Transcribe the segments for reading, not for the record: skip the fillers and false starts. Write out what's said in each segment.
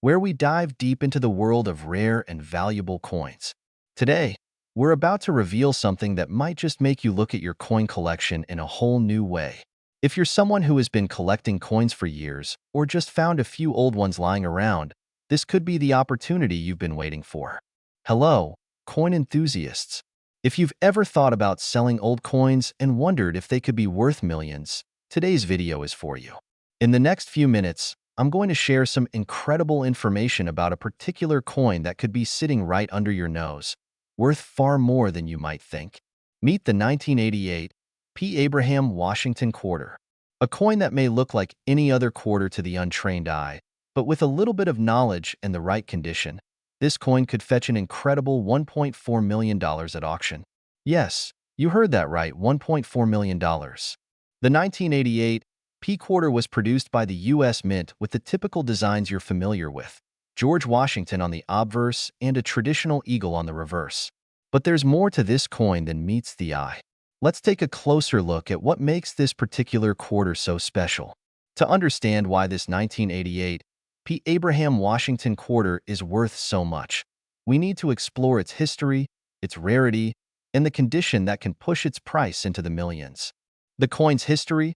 where we dive deep into the world of rare and valuable coins. Today, we're about to reveal something that might just make you look at your coin collection in a whole new way. If you're someone who has been collecting coins for years or just found a few old ones lying around, this could be the opportunity you've been waiting for. Hello, coin enthusiasts. If you've ever thought about selling old coins and wondered if they could be worth millions, today's video is for you. In the next few minutes, I'm going to share some incredible information about a particular coin that could be sitting right under your nose, worth far more than you might think. Meet the 1988 P. Abraham Washington quarter, a coin that may look like any other quarter to the untrained eye, but with a little bit of knowledge and the right condition, this coin could fetch an incredible $1.4 million at auction. Yes, you heard that right, $1.4 million. The 1988 P quarter was produced by the U.S. Mint with the typical designs you're familiar with: George Washington on the obverse and a traditional eagle on the reverse. But there's more to this coin than meets the eye. Let's take a closer look at what makes this particular quarter so special. To understand why this 1988 P. Abraham Washington quarter is worth so much, we need to explore its history, its rarity, and the condition that can push its price into the millions. The coin's history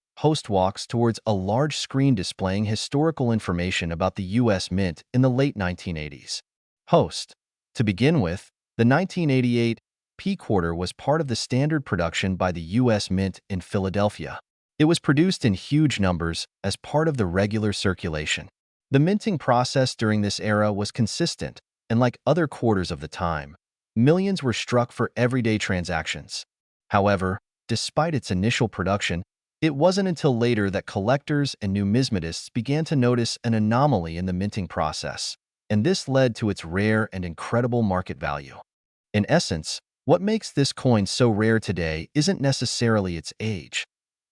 walks towards a large screen displaying historical information about the U.S. Mint in the late 1980s. To begin with, the 1988 P quarter was part of the standard production by the U.S. Mint in Philadelphia. It was produced in huge numbers as part of the regular circulation. The minting process during this era was consistent, and like other quarters of the time, millions were struck for everyday transactions. However, despite its initial production, it wasn't until later that collectors and numismatists began to notice an anomaly in the minting process, and this led to its rare and incredible market value. In essence, what makes this coin so rare today isn't necessarily its age.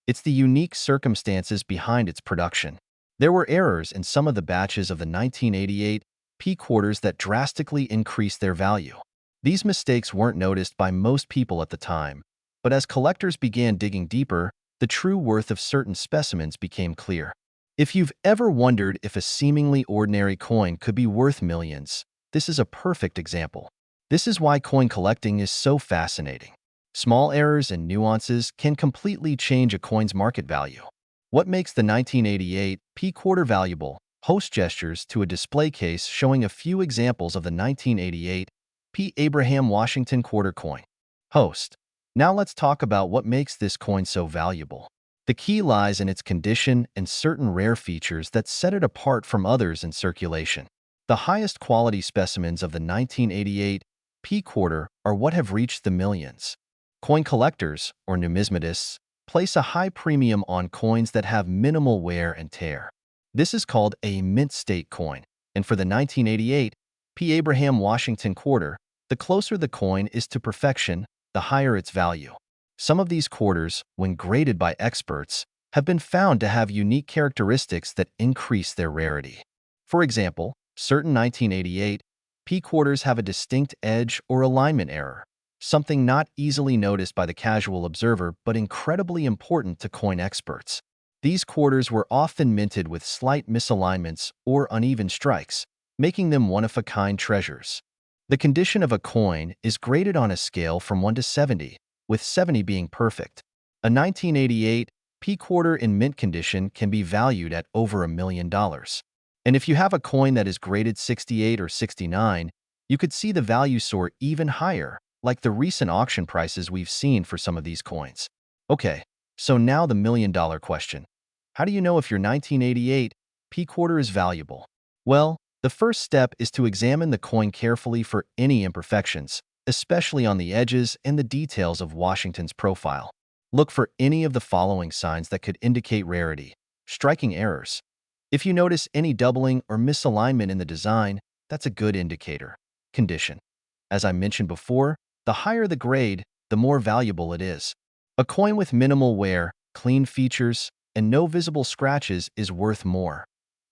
It's the unique circumstances behind its production. There were errors in some of the batches of the 1988 P quarters that drastically increased their value. These mistakes weren't noticed by most people at the time, but as collectors began digging deeper, the true worth of certain specimens became clear. If you've ever wondered if a seemingly ordinary coin could be worth millions, this is a perfect example. This is why coin collecting is so fascinating. Small errors and nuances can completely change a coin's market value. What makes the 1988 P quarter valuable? Gestures to a display case showing a few examples of the 1988 P. Abraham Washington quarter coin. Now let's talk about what makes this coin so valuable. The key lies in its condition and certain rare features that set it apart from others in circulation. The highest quality specimens of the 1988 P quarter are what have reached the millions. Coin collectors, or numismatists, place a high premium on coins that have minimal wear and tear. This is called a mint state coin, and for the 1988 P. Abraham Washington quarter, the closer the coin is to perfection, the higher its value. Some of these quarters, when graded by experts, have been found to have unique characteristics that increase their rarity. For example, certain 1988 P quarters have a distinct edge or alignment error, something not easily noticed by the casual observer but incredibly important to coin experts. These quarters were often minted with slight misalignments or uneven strikes, making them one-of-a-kind treasures. The condition of a coin is graded on a scale from 1 to 70, with 70 being perfect. A 1988 P quarter in mint condition can be valued at over $1 million. And if you have a coin that is graded 68 or 69, you could see the value soar even higher, like the recent auction prices we've seen for some of these coins. Okay, so now the million-dollar question. How do you know if your 1988 P quarter is valuable? Well, the first step is to examine the coin carefully for any imperfections, especially on the edges and the details of Washington's profile. Look for any of the following signs that could indicate rarity. Striking errors. If you notice any doubling or misalignment in the design, that's a good indicator. Condition. As I mentioned before, the higher the grade, the more valuable it is. A coin with minimal wear, clean features, and no visible scratches is worth more.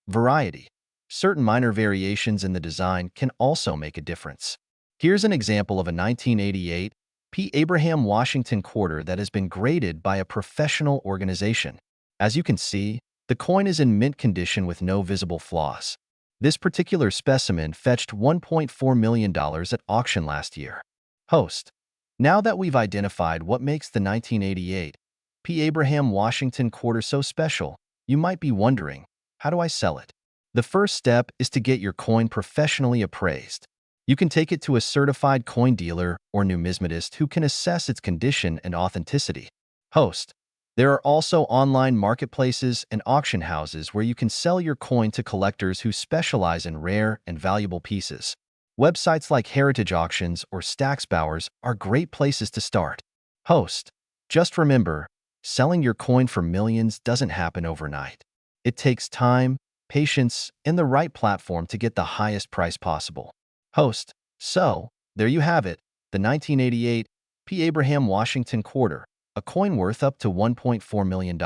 Variety. Certain minor variations in the design can also make a difference. Here's an example of a 1988 P. Abraham Washington quarter that has been graded by a professional organization. As you can see, the coin is in mint condition with no visible flaws. This particular specimen fetched $1.4 million at auction last year. Host. Now that we've identified what makes the 1988 P. Abraham Washington quarter so special, you might be wondering, how do I sell it? The first step is to get your coin professionally appraised. You can take it to a certified coin dealer or numismatist who can assess its condition and authenticity. Host. There are also online marketplaces and auction houses where you can sell your coin to collectors who specialize in rare and valuable pieces. Websites like Heritage Auctions or Stacksbowers are great places to start. Host. Just remember, selling your coin for millions doesn't happen overnight. It takes time, patience, and the right platform to get the highest price possible. Host. So, there you have it, the 1988 P. Abraham Washington quarter, a coin worth up to $1.4 million.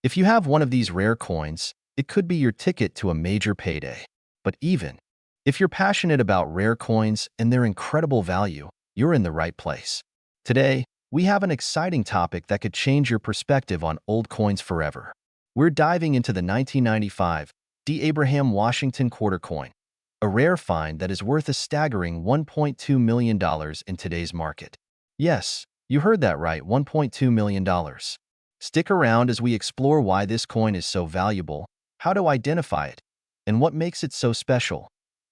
If you have one of these rare coins, it could be your ticket to a major payday. But even if you're passionate about rare coins and their incredible value, you're in the right place. Today, we have an exciting topic that could change your perspective on old coins forever. We're diving into the 1995 D. Abraham Washington quarter coin, a rare find that is worth a staggering $1.2 million in today's market. Yes, you heard that right, $1.2 million. Stick around as we explore why this coin is so valuable, how to identify it, and what makes it so special.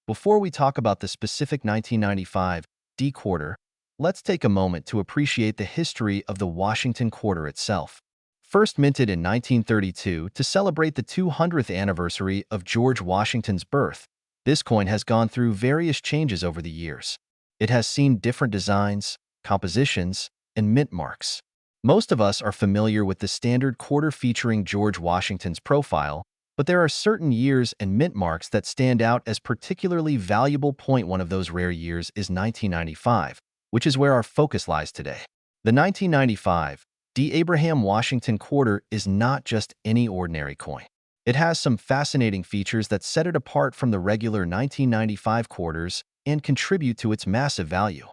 Before we talk about the specific 1995 D quarter, let's take a moment to appreciate the history of the Washington quarter itself. First minted in 1932 to celebrate the 200th anniversary of George Washington's birth, this coin has gone through various changes over the years. It has seen different designs, compositions, and mint marks. Most of us are familiar with the standard quarter featuring George Washington's profile, but there are certain years and mint marks that stand out as particularly valuable. One of those rare years is 1995, which is where our focus lies today. The 1995 D. Abraham Washington quarter is not just any ordinary coin. It has some fascinating features that set it apart from the regular 1995 quarters and contribute to its massive value.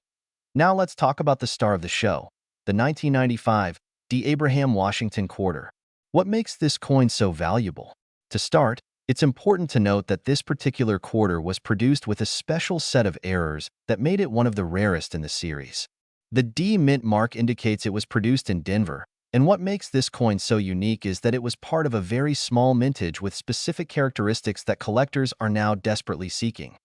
Now let's talk about the star of the show, the 1995 D. Abraham Washington quarter. What makes this coin so valuable? To start, it's important to note that this particular quarter was produced with a special set of errors that made it one of the rarest in the series. The D mint mark indicates it was produced in Denver, and what makes this coin so unique is that it was part of a very small mintage with specific characteristics that collectors are now desperately seeking.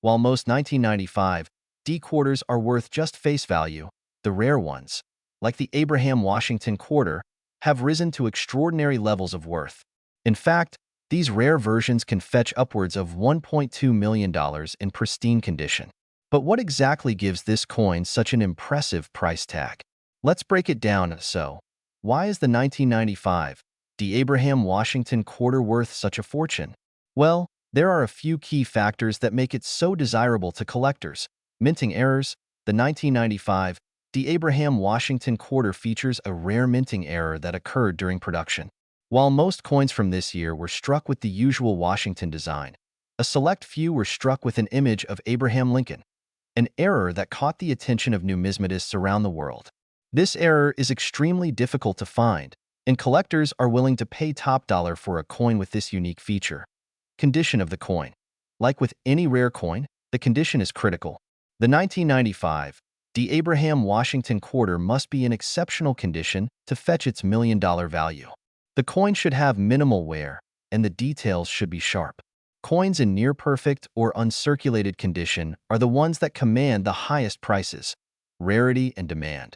While most 1995 D quarters are worth just face value, the rare ones, like the Abraham Washington quarter, have risen to extraordinary levels of worth. In fact, these rare versions can fetch upwards of $1.2 million in pristine condition. But what exactly gives this coin such an impressive price tag? Let's break it down. So, why is the 1995 D. Abraham Washington quarter worth such a fortune? Well, there are a few key factors that make it so desirable to collectors. Minting errors. The 1995 D. Abraham Washington quarter features a rare minting error that occurred during production. While most coins from this year were struck with the usual Washington design, a select few were struck with an image of Abraham Lincoln, an error that caught the attention of numismatists around the world. This error is extremely difficult to find, and collectors are willing to pay top dollar for a coin with this unique feature. Condition of the coin. Like with any rare coin, the condition is critical. The 1995 D. Abraham Washington quarter must be in exceptional condition to fetch its million-dollar value. The coin should have minimal wear, and the details should be sharp. Coins in near-perfect or uncirculated condition are the ones that command the highest prices. Rarity and demand.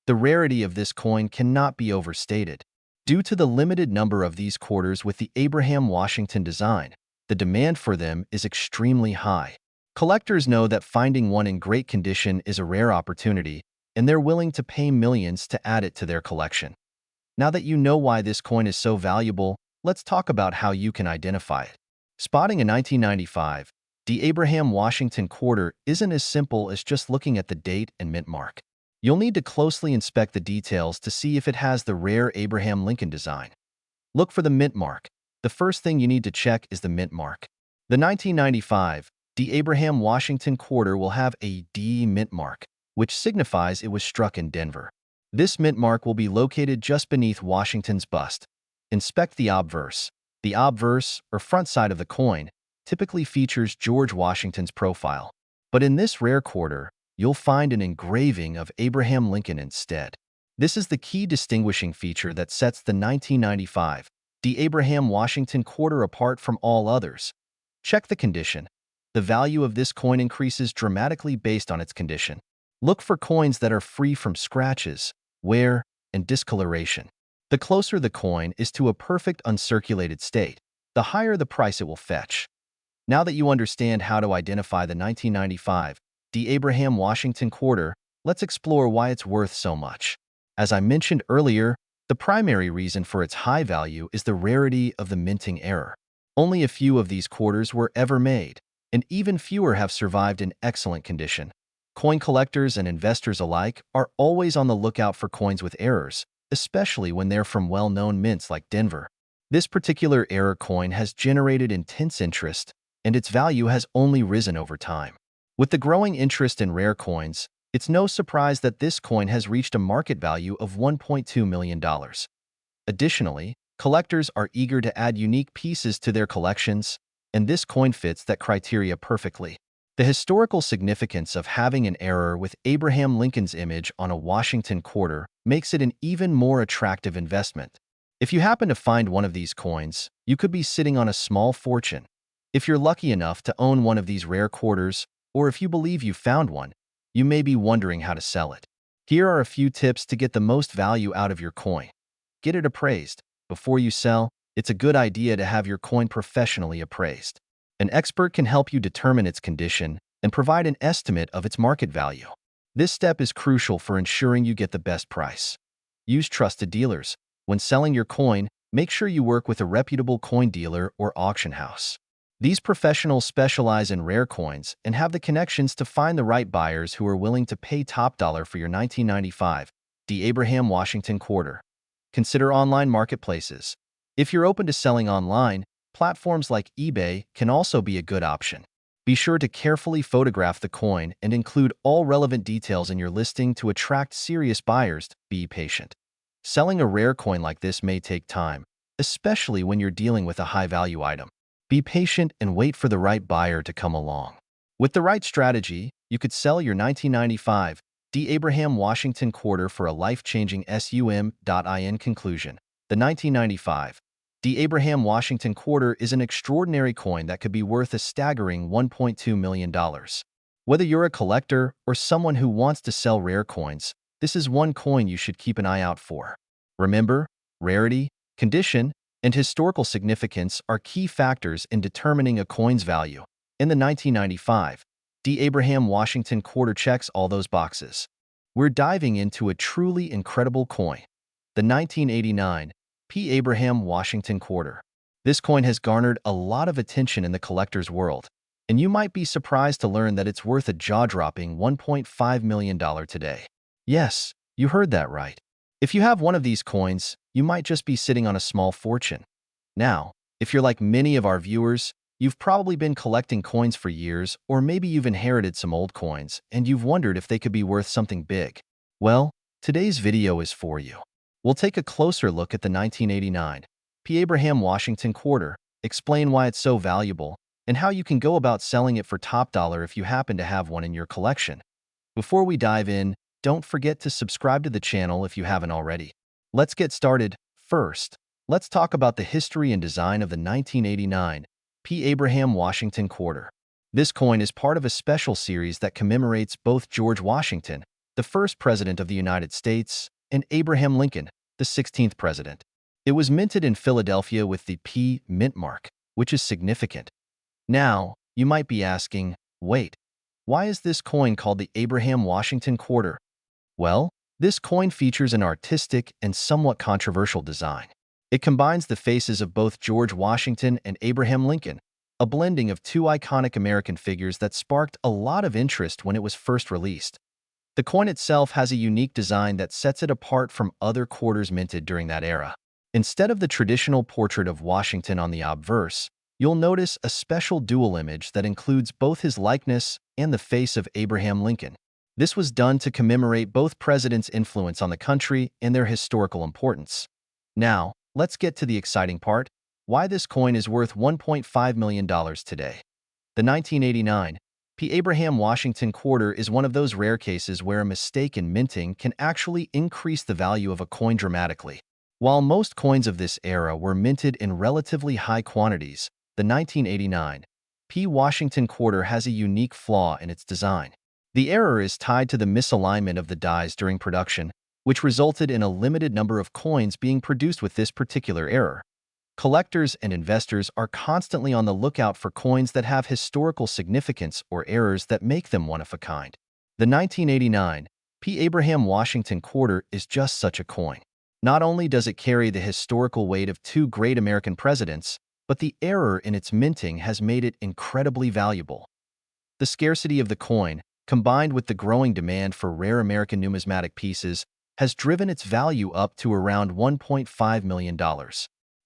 The rarity of this coin cannot be overstated. Due to the limited number of these quarters with the Abraham Washington design, the demand for them is extremely high. Collectors know that finding one in great condition is a rare opportunity, and they're willing to pay millions to add it to their collection. Now that you know why this coin is so valuable, let's talk about how you can identify it. Spotting a 1995 D. Abraham Washington quarter isn't as simple as just looking at the date and mint mark. You'll need to closely inspect the details to see if it has the rare Abraham Lincoln design. Look for the mint mark. The first thing you need to check is the mint mark. The 1995 D. Abraham Washington quarter will have a D mint mark, which signifies it was struck in Denver. This mint mark will be located just beneath Washington's bust. Inspect the obverse. The obverse, or front side of the coin, typically features George Washington's profile. But in this rare quarter, you'll find an engraving of Abraham Lincoln instead. This is the key distinguishing feature that sets the 1995 D. Abraham Washington quarter apart from all others. Check the condition. The value of this coin increases dramatically based on its condition. Look for coins that are free from scratches, wear, and discoloration. The closer the coin is to a perfect uncirculated state, the higher the price it will fetch. Now that you understand how to identify the 1995 D. Abraham Washington quarter, let's explore why it's worth so much. As I mentioned earlier, the primary reason for its high value is the rarity of the minting error. Only a few of these quarters were ever made, and even fewer have survived in excellent condition. Coin collectors and investors alike are always on the lookout for coins with errors, especially when they're from well-known mints like Denver. This particular error coin has generated intense interest, and its value has only risen over time. With the growing interest in rare coins, it's no surprise that this coin has reached a market value of $1.2 million. Additionally, collectors are eager to add unique pieces to their collections, and this coin fits that criteria perfectly. The historical significance of having an error with Abraham Lincoln's image on a Washington quarter makes it an even more attractive investment. If you happen to find one of these coins, you could be sitting on a small fortune. If you're lucky enough to own one of these rare quarters, or if you believe you found one, you may be wondering how to sell it. Here are a few tips to get the most value out of your coin. Get it appraised. Before you sell, it's a good idea to have your coin professionally appraised. An expert can help you determine its condition and provide an estimate of its market value. This step is crucial for ensuring you get the best price. Use trusted dealers. When selling your coin, make sure you work with a reputable coin dealer or auction house. These professionals specialize in rare coins and have the connections to find the right buyers who are willing to pay top dollar for your 1995 D. Abraham Washington quarter. Consider online marketplaces. If you're open to selling online, platforms like eBay can also be a good option. Be sure to carefully photograph the coin and include all relevant details in your listing to attract serious buyers. Be patient. Selling a rare coin like this may take time, especially when you're dealing with a high-value item. Be patient and wait for the right buyer to come along. With the right strategy, you could sell your 1995 D. Abraham Washington quarter for a life-changing sum. In conclusion, the 1995 D. Abraham Washington quarter is an extraordinary coin that could be worth a staggering $1.2 million. Whether you're a collector or someone who wants to sell rare coins, this is one coin you should keep an eye out for. Remember, rarity, condition, and historical significance are key factors in determining a coin's value. In the 1995 D. Abraham Washington quarter checks all those boxes. We're diving into a truly incredible coin, the 1989 P. Abraham Washington quarter. This coin has garnered a lot of attention in the collector's world, and you might be surprised to learn that it's worth a jaw-dropping $1.5 million today. Yes, you heard that right. If you have one of these coins, you might just be sitting on a small fortune. Now, if you're like many of our viewers, you've probably been collecting coins for years, or maybe you've inherited some old coins and you've wondered if they could be worth something big. Well, today's video is for you. We'll take a closer look at the 1989 P. Abraham Washington quarter, explain why it's so valuable, and how you can go about selling it for top dollar if you happen to have one in your collection. Before we dive in, don't forget to subscribe to the channel if you haven't already. Let's get started. First, let's talk about the history and design of the 1989 P. Abraham Washington quarter. This coin is part of a special series that commemorates both George Washington, the first president of the United States, and Abraham Lincoln, the 16th president. It was minted in Philadelphia with the P mint mark, which is significant. Now, you might be asking, wait, why is this coin called the Abraham Washington quarter? Well, this coin features an artistic and somewhat controversial design. It combines the faces of both George Washington and Abraham Lincoln, a blending of two iconic American figures that sparked a lot of interest when it was first released. The coin itself has a unique design that sets it apart from other quarters minted during that era. Instead of the traditional portrait of Washington on the obverse, you'll notice a special dual image that includes both his likeness and the face of Abraham Lincoln. This was done to commemorate both presidents' influence on the country and their historical importance. Now, let's get to the exciting part. why this coin is worth $1.5 million today. The 1989 P. Abraham Washington quarter is one of those rare cases where a mistake in minting can actually increase the value of a coin dramatically. While most coins of this era were minted in relatively high quantities, the 1989 P. Washington quarter has a unique flaw in its design. The error is tied to the misalignment of the dies during production, which resulted in a limited number of coins being produced with this particular error. Collectors and investors are constantly on the lookout for coins that have historical significance or errors that make them one of a kind. The 1989 P. Abraham Washington quarter is just such a coin. Not only does it carry the historical weight of two great American presidents, but the error in its minting has made it incredibly valuable. The scarcity of the coin, combined with the growing demand for rare American numismatic pieces, has driven its value up to around $1.5 million.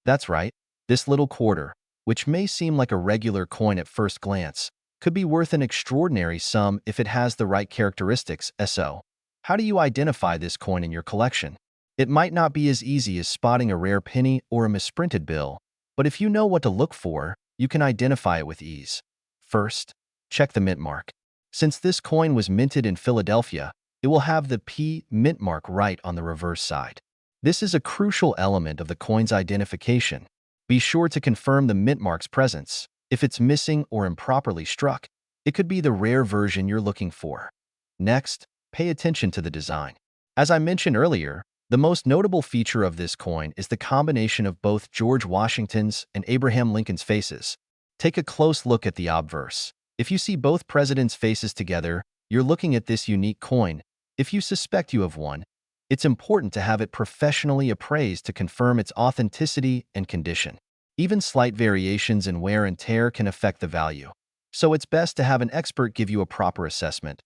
That's right, this little quarter, which may seem like a regular coin at first glance, could be worth an extraordinary sum if it has the right characteristics. So, how do you identify this coin in your collection? It might not be as easy as spotting a rare penny or a misprinted bill, but if you know what to look for, you can identify it with ease. First, check the mint mark. Since this coin was minted in Philadelphia, it will have the P mint mark right on the reverse side. This is a crucial element of the coin's identification. Be sure to confirm the mint mark's presence. If it's missing or improperly struck, it could be the rare version you're looking for. Next, pay attention to the design. As I mentioned earlier, the most notable feature of this coin is the combination of both George Washington's and Abraham Lincoln's faces. Take a close look at the obverse. If you see both presidents' faces together, you're looking at this unique coin. If you suspect you have one, it's important to have it professionally appraised to confirm its authenticity and condition. Even slight variations in wear and tear can affect the value, so it's best to have an expert give you a proper assessment.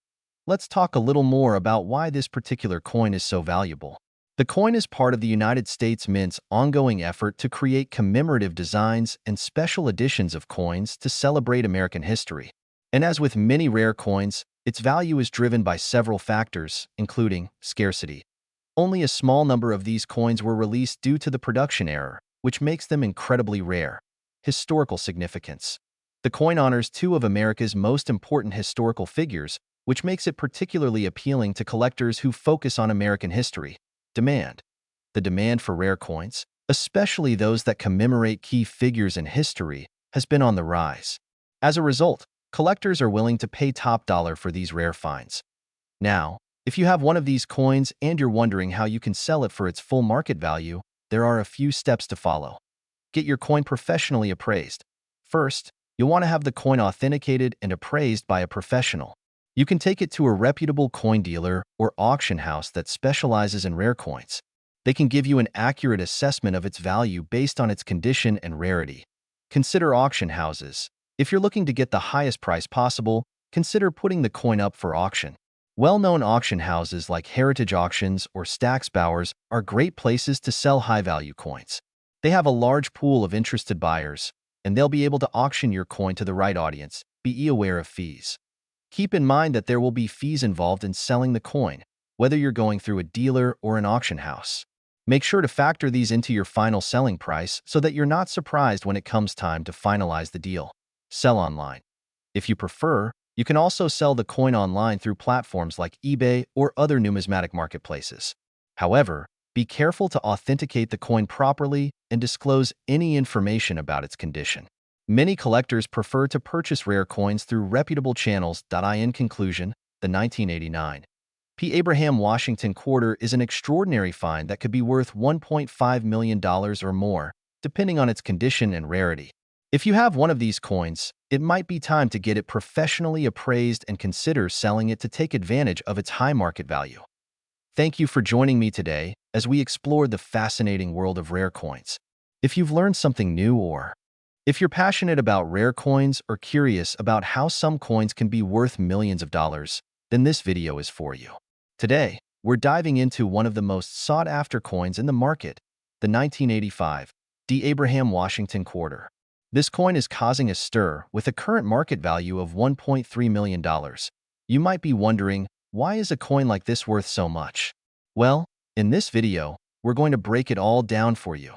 Let's talk a little more about why this particular coin is so valuable. The coin is part of the United States Mint's ongoing effort to create commemorative designs and special editions of coins to celebrate American history. And as with many rare coins, its value is driven by several factors, including scarcity. Only a small number of these coins were released due to the production error, which makes them incredibly rare. Historical significance. The coin honors two of America's most important historical figures, which makes it particularly appealing to collectors who focus on American history. Demand. The demand for rare coins, especially those that commemorate key figures in history, has been on the rise. As a result, collectors are willing to pay top dollar for these rare finds. Now, if you have one of these coins and you're wondering how you can sell it for its full market value, there are a few steps to follow. Get your coin professionally appraised. First, you'll want to have the coin authenticated and appraised by a professional. You can take it to a reputable coin dealer or auction house that specializes in rare coins. They can give you an accurate assessment of its value based on its condition and rarity. Consider auction houses. If you're looking to get the highest price possible, consider putting the coin up for auction. Well-known auction houses like Heritage Auctions or Stack's Bowers are great places to sell high-value coins. They have a large pool of interested buyers, and they'll be able to auction your coin to the right audience. Be aware of fees. Keep in mind that there will be fees involved in selling the coin, whether you're going through a dealer or an auction house. Make sure to factor these into your final selling price so that you're not surprised when it comes time to finalize the deal. Sell online. If you prefer, you can also sell the coin online through platforms like eBay or other numismatic marketplaces. However, be careful to authenticate the coin properly and disclose any information about its condition. Many collectors prefer to purchase rare coins through reputable channels. In conclusion, the 1989 P. Abraham Washington quarter is an extraordinary find that could be worth $1.5 million or more, depending on its condition and rarity. If you have one of these coins, it might be time to get it professionally appraised and consider selling it to take advantage of its high market value. Thank you for joining me today as we explored the fascinating world of rare coins. If you've learned something new or if you're passionate about rare coins or curious about how some coins can be worth millions of dollars, then this video is for you. Today, we're diving into one of the most sought-after coins in the market, the 1985 D. Abraham Washington quarter. This coin is causing a stir with a current market value of $1.3 million. You might be wondering, why is a coin like this worth so much? Well, in this video, we're going to break it all down for you.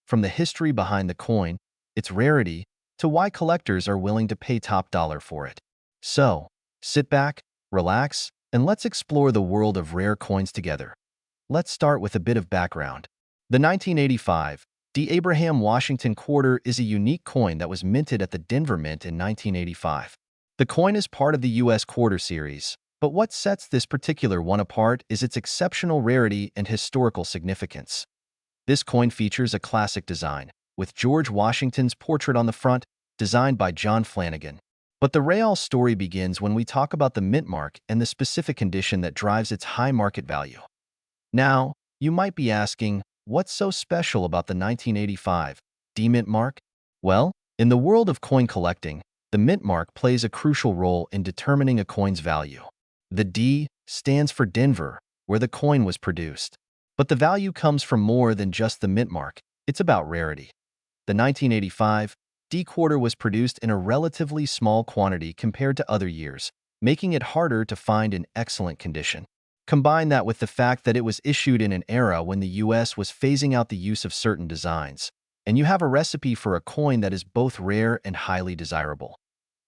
from the history behind the coin, its rarity, to why collectors are willing to pay top dollar for it. So, sit back, relax, and let's explore the world of rare coins together. Let's start with a bit of background. The 1985 D. Abraham Washington quarter is a unique coin that was minted at the Denver Mint in 1985. The coin is part of the U.S. quarter series, but what sets this particular one apart is its exceptional rarity and historical significance. This coin features a classic design, with George Washington's portrait on the front, designed by John Flanagan. But the real story begins when we talk about the mint mark and the specific condition that drives its high market value. Now, you might be asking, what's so special about the 1985 D mint mark? Well, in the world of coin collecting, the mint mark plays a crucial role in determining a coin's value. The D stands for Denver, where the coin was produced. But the value comes from more than just the mint mark. It's about rarity. The 1985 D quarter was produced in a relatively small quantity compared to other years, making it harder to find in excellent condition. Combine that with the fact that it was issued in an era when the US was phasing out the use of certain designs, and you have a recipe for a coin that is both rare and highly desirable.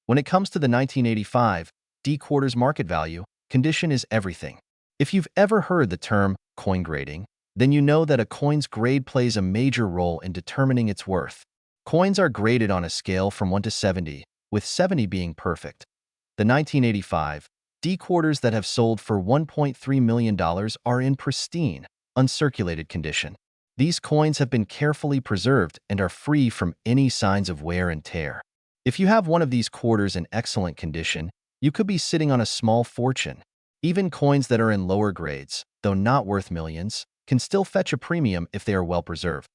When it comes to the 1985 D quarter's market value, condition is everything. If you've ever heard the term coin grading, then you know that a coin's grade plays a major role in determining its worth. Coins are graded on a scale from 1 to 70, with 70 being perfect. The 1985 D quarters that have sold for $1.3 million are in pristine, uncirculated condition. These coins have been carefully preserved and are free from any signs of wear and tear. If you have one of these quarters in excellent condition, you could be sitting on a small fortune. Even coins that are in lower grades, though not worth millions, can still fetch a premium if they are well preserved.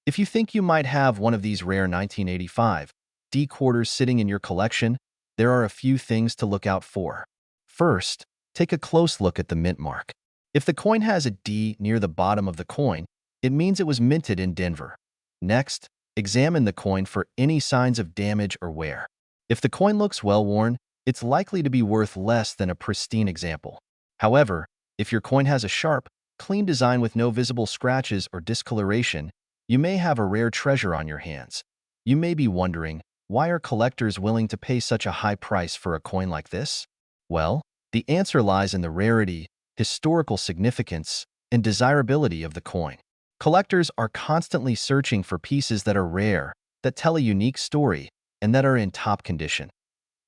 If you think you might have one of these rare 1985 D quarters sitting in your collection, there are a few things to look out for. First, take a close look at the mint mark. If the coin has a D near the bottom of the coin, it means it was minted in Denver. Next, examine the coin for any signs of damage or wear. If the coin looks well worn, it's likely to be worth less than a pristine example. However, if your coin has a sharp, clean design with no visible scratches or discoloration, you may have a rare treasure on your hands. You may be wondering, why are collectors willing to pay such a high price for a coin like this? Well, the answer lies in the rarity, historical significance, and desirability of the coin. Collectors are constantly searching for pieces that are rare, that tell a unique story, and that are in top condition.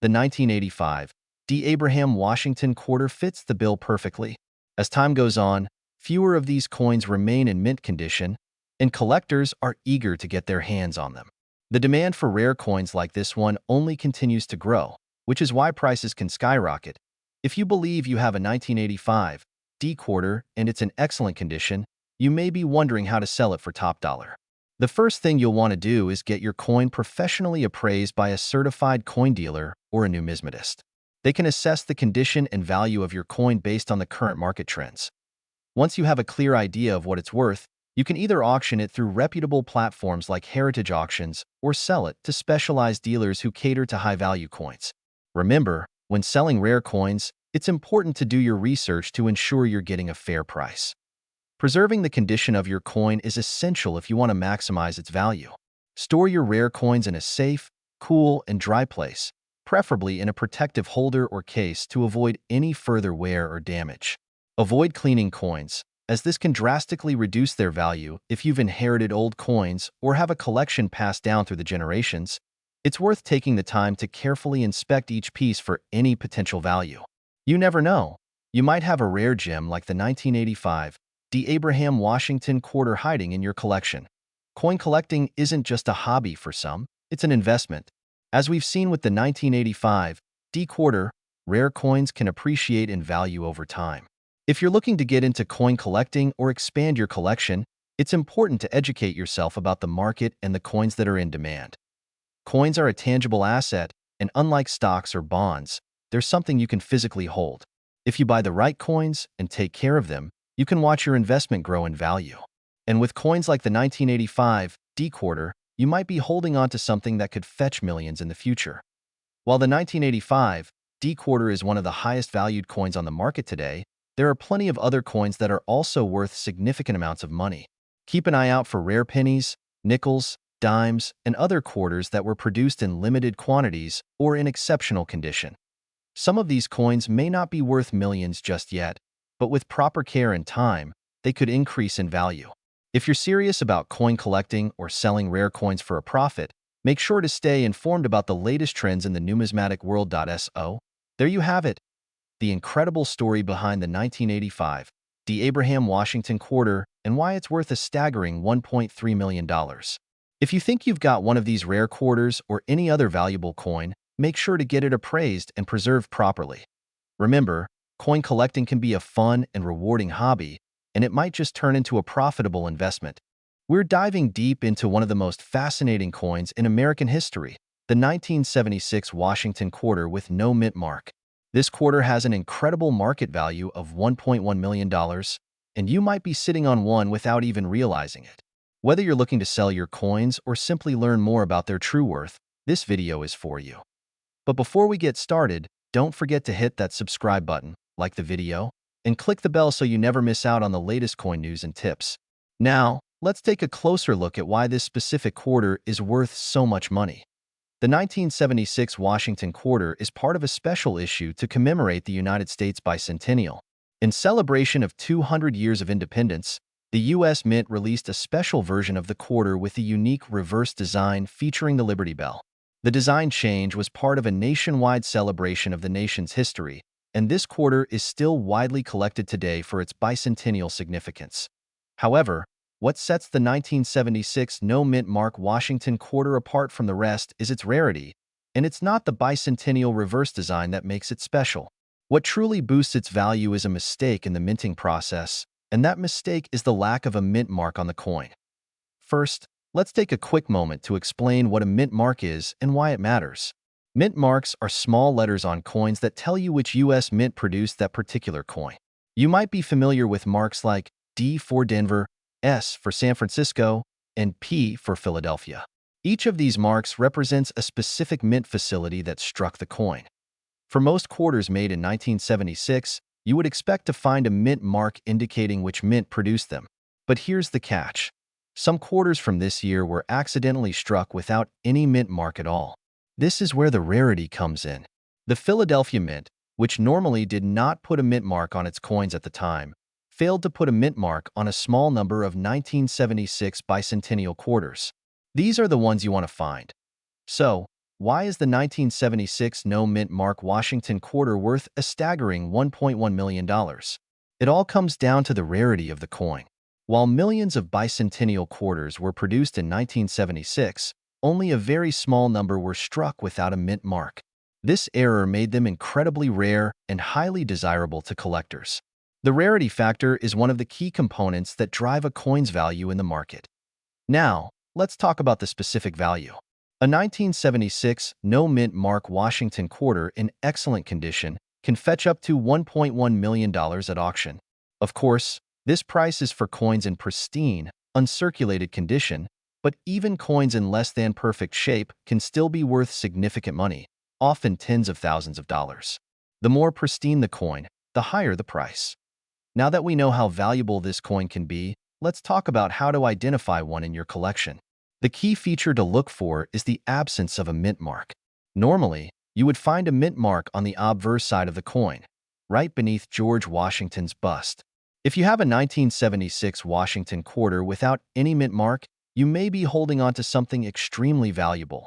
The 1985 D. Abraham Washington quarter fits the bill perfectly. As time goes on, fewer of these coins remain in mint condition, and collectors are eager to get their hands on them. The demand for rare coins like this one only continues to grow, which is why prices can skyrocket. If you believe you have a 1985 D quarter and it's in excellent condition, you may be wondering how to sell it for top dollar. The first thing you'll want to do is get your coin professionally appraised by a certified coin dealer or a numismatist. They can assess the condition and value of your coin based on the current market trends. Once you have a clear idea of what it's worth, you can either auction it through reputable platforms like Heritage Auctions or sell it to specialized dealers who cater to high-value coins. Remember, when selling rare coins, it's important to do your research to ensure you're getting a fair price. Preserving the condition of your coin is essential if you want to maximize its value. Store your rare coins in a safe, cool, and dry place, preferably in a protective holder or case to avoid any further wear or damage. Avoid cleaning coins, as this can drastically reduce their value if you've inherited old coins or have a collection passed down through the generations. It's worth taking the time to carefully inspect each piece for any potential value. You never know. You might have a rare gem like the 1985 D. Abraham Washington quarter hiding in your collection. Coin collecting isn't just a hobby for some, it's an investment. As we've seen with the 1985 D quarter, rare coins can appreciate in value over time. If you're looking to get into coin collecting or expand your collection, it's important to educate yourself about the market and the coins that are in demand. Coins are a tangible asset, and unlike stocks or bonds, they're something you can physically hold. If you buy the right coins and take care of them, you can watch your investment grow in value. And with coins like the 1985 D quarter, you might be holding on to something that could fetch millions in the future. While the 1985 D quarter is one of the highest valued coins on the market today, there are plenty of other coins that are also worth significant amounts of money. Keep an eye out for rare pennies, nickels, dimes, and other quarters that were produced in limited quantities or in exceptional condition. Some of these coins may not be worth millions just yet, but with proper care and time, they could increase in value. If you're serious about coin collecting or selling rare coins for a profit, make sure to stay informed about the latest trends in the numismatic world. So, there you have it, the incredible story behind the 1985 D. Abraham Washington quarter and why it's worth a staggering $1.3 million. If you think you've got one of these rare quarters or any other valuable coin, make sure to get it appraised and preserved properly. Remember, coin collecting can be a fun and rewarding hobby, and it might just turn into a profitable investment. We're diving deep into one of the most fascinating coins in American history, the 1976 Washington quarter with no mint mark. This quarter has an incredible market value of $1.1 million, and you might be sitting on one without even realizing it. Whether you're looking to sell your coins or simply learn more about their true worth, this video is for you. But before we get started, don't forget to hit that subscribe button, like the video, and click the bell so you never miss out on the latest coin news and tips. Now, let's take a closer look at why this specific quarter is worth so much money. The 1976 Washington quarter is part of a special issue to commemorate the United States bicentennial. In celebration of 200 years of independence, the U.S. Mint released a special version of the quarter with a unique reverse design featuring the Liberty Bell. The design change was part of a nationwide celebration of the nation's history, and this quarter is still widely collected today for its bicentennial significance. However, what sets the 1976 no-mint mark Washington quarter apart from the rest is its rarity, and it's not the bicentennial reverse design that makes it special. What truly boosts its value is a mistake in the minting process, and that mistake is the lack of a mint mark on the coin. First, let's take a quick moment to explain what a mint mark is and why it matters. Mint marks are small letters on coins that tell you which U.S. mint produced that particular coin. You might be familiar with marks like D for Denver, S for San Francisco, and P for Philadelphia. Each of these marks represents a specific mint facility that struck the coin. For most quarters made in 1976, you would expect to find a mint mark indicating which mint produced them. But here's the catch. Some quarters from this year were accidentally struck without any mint mark at all. This is where the rarity comes in. The Philadelphia Mint, which normally did not put a mint mark on its coins at the time, failed to put a mint mark on a small number of 1976 bicentennial quarters. These are the ones you want to find. So, why is the 1976 no-mint mark Washington quarter worth a staggering $1.1 million? It all comes down to the rarity of the coin. While millions of bicentennial quarters were produced in 1976, only a very small number were struck without a mint mark. This error made them incredibly rare and highly desirable to collectors. The rarity factor is one of the key components that drive a coin's value in the market. Now, let's talk about the specific value. A 1976 no-mint mark Washington quarter in excellent condition can fetch up to $1.1 million at auction. Of course, this price is for coins in pristine, uncirculated condition, but even coins in less than perfect shape can still be worth significant money, often tens of thousands of dollars. The more pristine the coin, the higher the price. Now that we know how valuable this coin can be, let's talk about how to identify one in your collection. The key feature to look for is the absence of a mint mark. Normally, you would find a mint mark on the obverse side of the coin, right beneath George Washington's bust. If you have a 1976 Washington quarter without any mint mark, you may be holding on to something extremely valuable.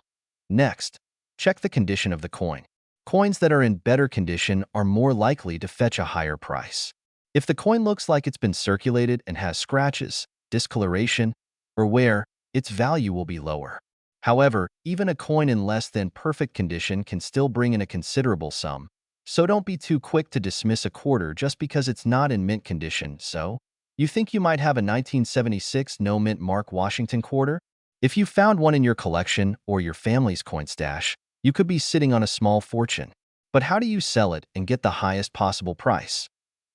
Next, check the condition of the coin. Coins that are in better condition are more likely to fetch a higher price. If the coin looks like it's been circulated and has scratches, discoloration, or wear, its value will be lower. However, even a coin in less than perfect condition can still bring in a considerable sum, so don't be too quick to dismiss a quarter just because it's not in mint condition. So, you think you might have a 1976 no-mint mark Washington quarter? If you found one in your collection or your family's coin stash, you could be sitting on a small fortune. But how do you sell it and get the highest possible price?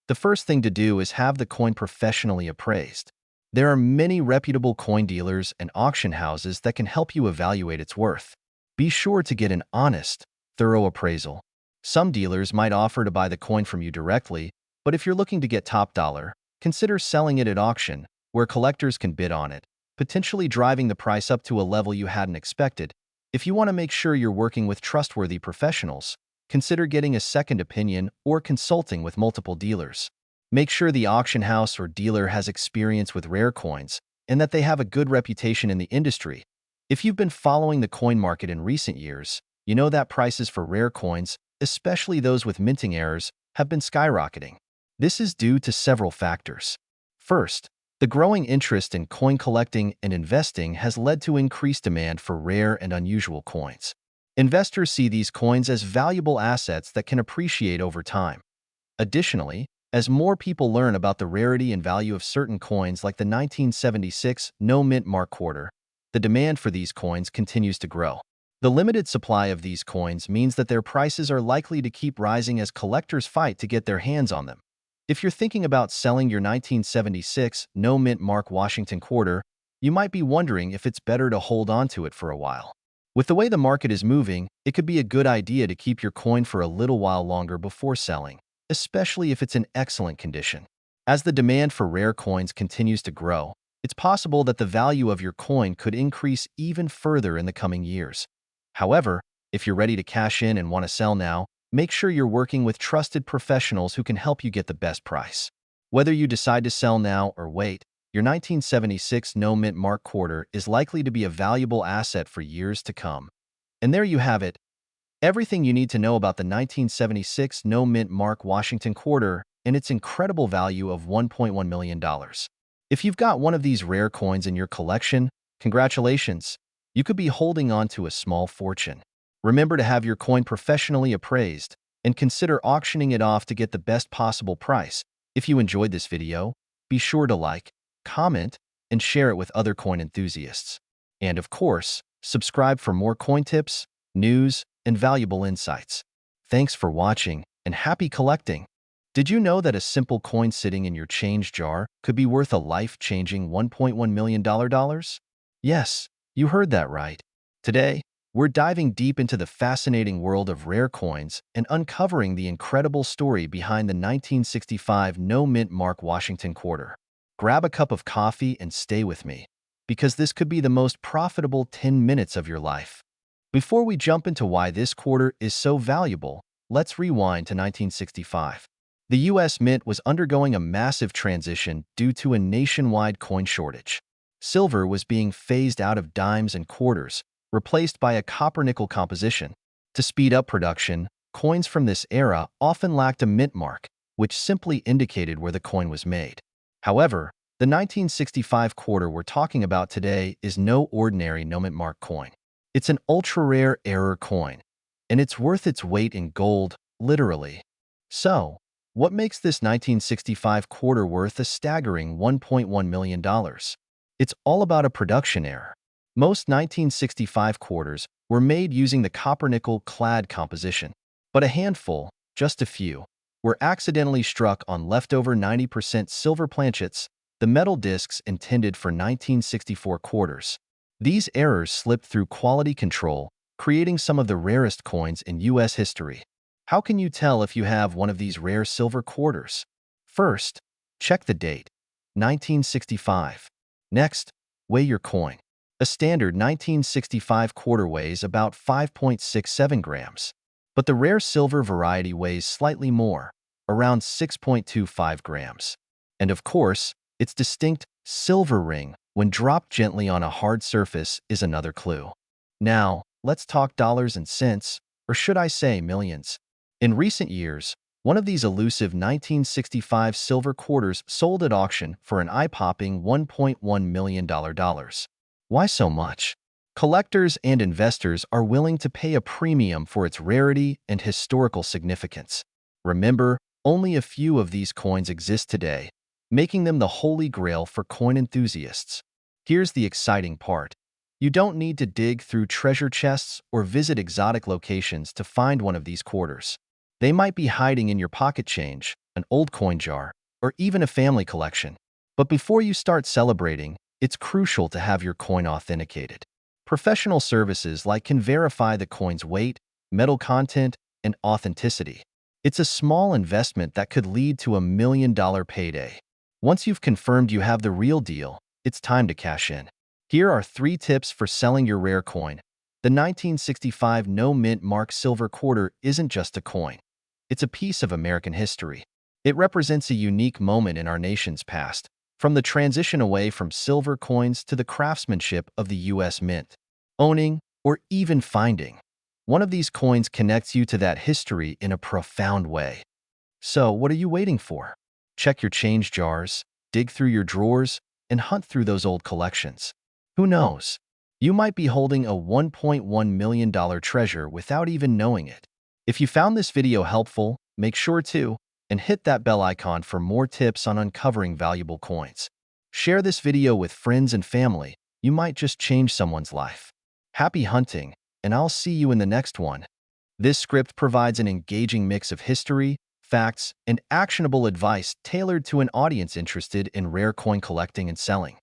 The first thing to do is have the coin professionally appraised. There are many reputable coin dealers and auction houses that can help you evaluate its worth. Be sure to get an honest, thorough appraisal. Some dealers might offer to buy the coin from you directly, but if you're looking to get top dollar, consider selling it at auction, where collectors can bid on it. potentially driving the price up to a level you hadn't expected. If you want to make sure you're working with trustworthy professionals, consider getting a second opinion or consulting with multiple dealers. Make sure the auction house or dealer has experience with rare coins and that they have a good reputation in the industry. If you've been following the coin market in recent years, you know that prices for rare coins, especially those with minting errors, have been skyrocketing. This is due to several factors. First, the growing interest in coin collecting and investing has led to increased demand for rare and unusual coins. Investors see these coins as valuable assets that can appreciate over time. Additionally, as more people learn about the rarity and value of certain coins like the 1976 no-mint mark quarter, the demand for these coins continues to grow. The limited supply of these coins means that their prices are likely to keep rising as collectors fight to get their hands on them. If you're thinking about selling your 1976 no-mint mark Washington quarter, you might be wondering if it's better to hold on to it for a while. With the way the market is moving, it could be a good idea to keep your coin for a little while longer before selling, especially if it's in excellent condition. As the demand for rare coins continues to grow, it's possible that the value of your coin could increase even further in the coming years. However, if you're ready to cash in and want to sell now, make sure you're working with trusted professionals who can help you get the best price. Whether you decide to sell now or wait, your 1976 no-mint mark quarter is likely to be a valuable asset for years to come. And there you have it. Everything you need to know about the 1976 no-mint mark Washington quarter and its incredible value of $1.1 million. If you've got one of these rare coins in your collection, congratulations! You could be holding on to a small fortune. Remember to have your coin professionally appraised and consider auctioning it off to get the best possible price. If you enjoyed this video, be sure to like, comment, and share it with other coin enthusiasts. And of course, subscribe for more coin tips, news, and valuable insights. Thanks for watching, and happy collecting! Did you know that a simple coin sitting in your change jar could be worth a life-changing $1.1 million? Yes, you heard that right. Today, we're diving deep into the fascinating world of rare coins and uncovering the incredible story behind the 1965 no-mint mark Washington quarter. Grab a cup of coffee and stay with me, because this could be the most profitable 10 minutes of your life. Before we jump into why this quarter is so valuable, let's rewind to 1965. The U.S. Mint was undergoing a massive transition due to a nationwide coin shortage. Silver was being phased out of dimes and quarters, replaced by a copper-nickel composition. To speed up production, coins from this era often lacked a mint mark, which simply indicated where the coin was made. However, the 1965 quarter we're talking about today is no ordinary no-mint mark coin. It's an ultra-rare error coin, and it's worth its weight in gold, literally. So, what makes this 1965 quarter worth a staggering $1.1 million? It's all about a production error. Most 1965 quarters were made using the copper-nickel clad composition, but a handful, just a few, were accidentally struck on leftover 90% silver planchets, the metal discs intended for 1964 quarters. These errors slipped through quality control, creating some of the rarest coins in U.S. history. How can you tell if you have one of these rare silver quarters? First, check the date, 1965. Next, weigh your coin. A standard 1965 quarter weighs about 5.67 grams, but the rare silver variety weighs slightly more, around 6.25 grams. And of course, its distinct silver ring, when dropped gently on a hard surface, is another clue. Now, let's talk dollars and cents, or should I say millions. In recent years, one of these elusive 1965 silver quarters sold at auction for an eye-popping $1.1 million. Why so much? Collectors and investors are willing to pay a premium for its rarity and historical significance. Remember, only a few of these coins exist today, making them the holy grail for coin enthusiasts. Here's the exciting part. You don't need to dig through treasure chests or visit exotic locations to find one of these quarters. They might be hiding in your pocket change, an old coin jar, or even a family collection. But before you start celebrating, it's crucial to have your coin authenticated. Professional services can verify the coin's weight, metal content, and authenticity. It's a small investment that could lead to $1 million payday. Once you've confirmed you have the real deal, it's time to cash in. Here are 3 tips for selling your rare coin. The 1965 no-mint mark silver quarter isn't just a coin. It's a piece of American history. It represents a unique moment in our nation's past, from the transition away from silver coins to the craftsmanship of the U.S. Mint. Owning, or even finding one of these coins connects you to that history in a profound way. So, what are you waiting for? Check your change jars, dig through your drawers, and hunt through those old collections. Who knows? You might be holding a $1.1 million treasure without even knowing it. If you found this video helpful, make sure to and hit that bell icon for more tips on uncovering valuable coins. Share this video with friends and family. You might just change someone's life. Happy hunting, and I'll see you in the next one. This script provides an engaging mix of history, facts, and actionable advice tailored to an audience interested in rare coin collecting and selling.